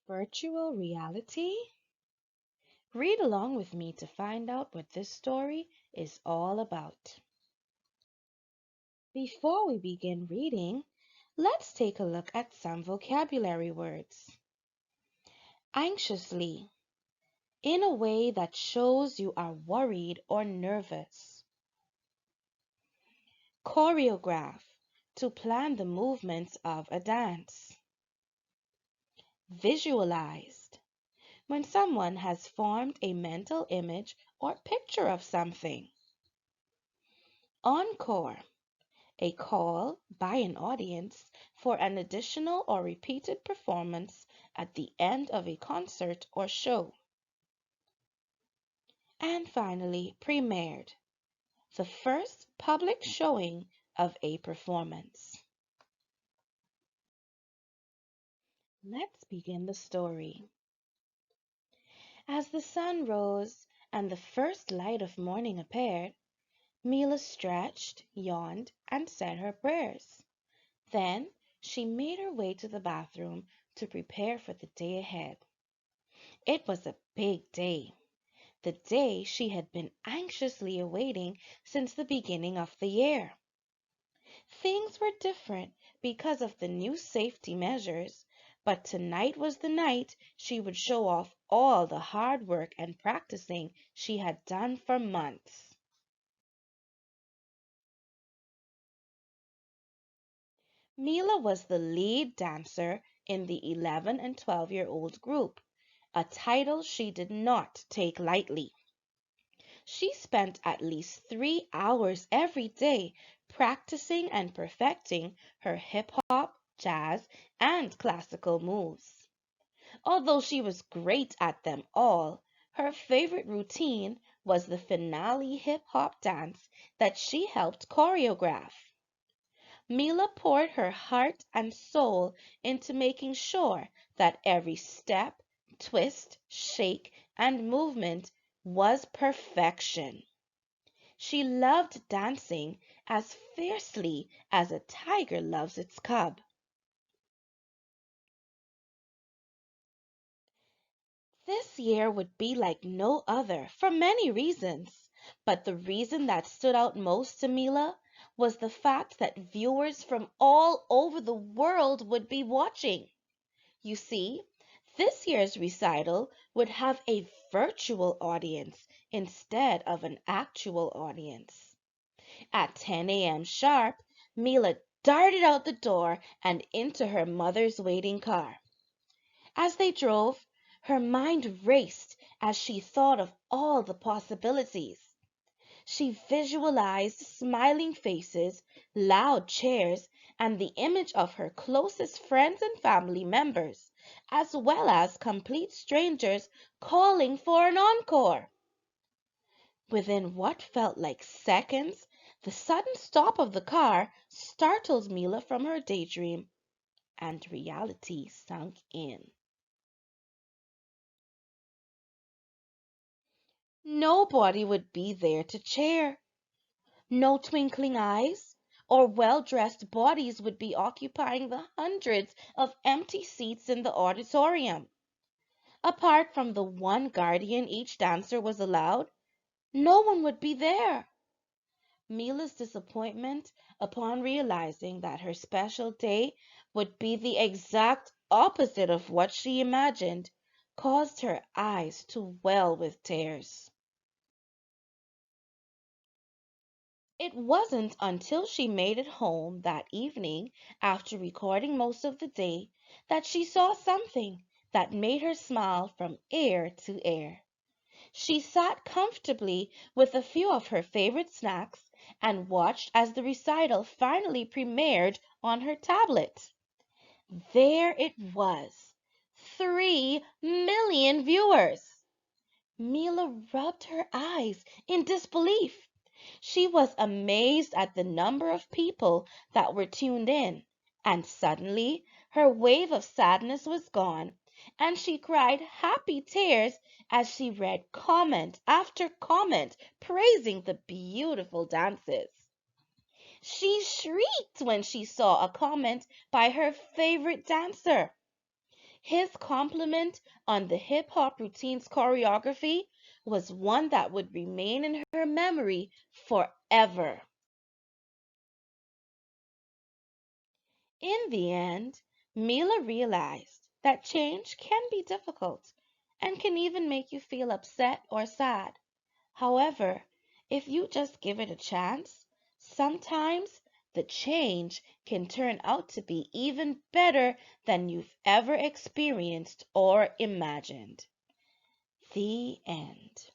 Virtual reality? Read along with me to find out what this story is all about. Before we begin reading, let's take a look at some vocabulary words. Anxiously, in a way that shows you are worried or nervous. Choreograph, to plan the movements of a dance. Visualized, when someone has formed a mental image or picture of something. Encore, a call by an audience for an additional or repeated performance at the end of a concert or show. And finally, premiered, the first public showing of a performance. Let's begin the story. As the sun rose and the first light of morning appeared, Mila stretched, yawned, and said her prayers. Then she made her way to the bathroom to prepare for the day ahead. It was a big day, the day she had been anxiously awaiting since the beginning of the year. Things were different because of the new safety measures, but tonight was the night she would show off all the hard work and practicing she had done for months. Mila was the lead dancer in the 11 and 12-year-old group, a title she did not take lightly. She spent at least 3 hours every day practicing and perfecting her hip hop, jazz, and classical moves. Although she was great at them all, her favorite routine was the finale hip hop dance that she helped choreograph. Mila poured her heart and soul into making sure that every step, twist, shake, and movement was perfection. She loved dancing as fiercely as a tiger loves its cub. This year would be like no other for many reasons, but the reason that stood out most to Mila was the fact that viewers from all over the world would be watching. You see, this year's recital would have a virtual audience instead of an actual audience. At 10 a.m. sharp, Mila darted out the door and into her mother's waiting car. As they drove, her mind raced as she thought of all the possibilities. She visualized smiling faces, loud cheers, and the image of her closest friends and family members, as well as complete strangers calling for an encore. Within what felt like seconds, the sudden stop of the car startled Mila from her daydream, and reality sunk in. Nobody would be there to cheer. No twinkling eyes or well-dressed bodies would be occupying the hundreds of empty seats in the auditorium. Apart from the one guardian each dancer was allowed, no one would be there. Mila's disappointment upon realizing that her special day would be the exact opposite of what she imagined caused her eyes to well with tears. It wasn't until she made it home that evening, after recording most of the day, that she saw something that made her smile from ear to ear. She sat comfortably with a few of her favorite snacks and watched as the recital finally premiered on her tablet. There it was, 3 million viewers! Mila rubbed her eyes in disbelief. She was amazed at the number of people that were tuned in, and suddenly her wave of sadness was gone, and she cried happy tears as she read comment after comment praising the beautiful dances. She shrieked when she saw a comment by her favorite dancer. His compliment on the hip hop routine's choreography was one that would remain in her memory forever. In the end, Mila realized that change can be difficult and can even make you feel upset or sad. However, if you just give it a chance, sometimes the change can turn out to be even better than you've ever experienced or imagined. The end.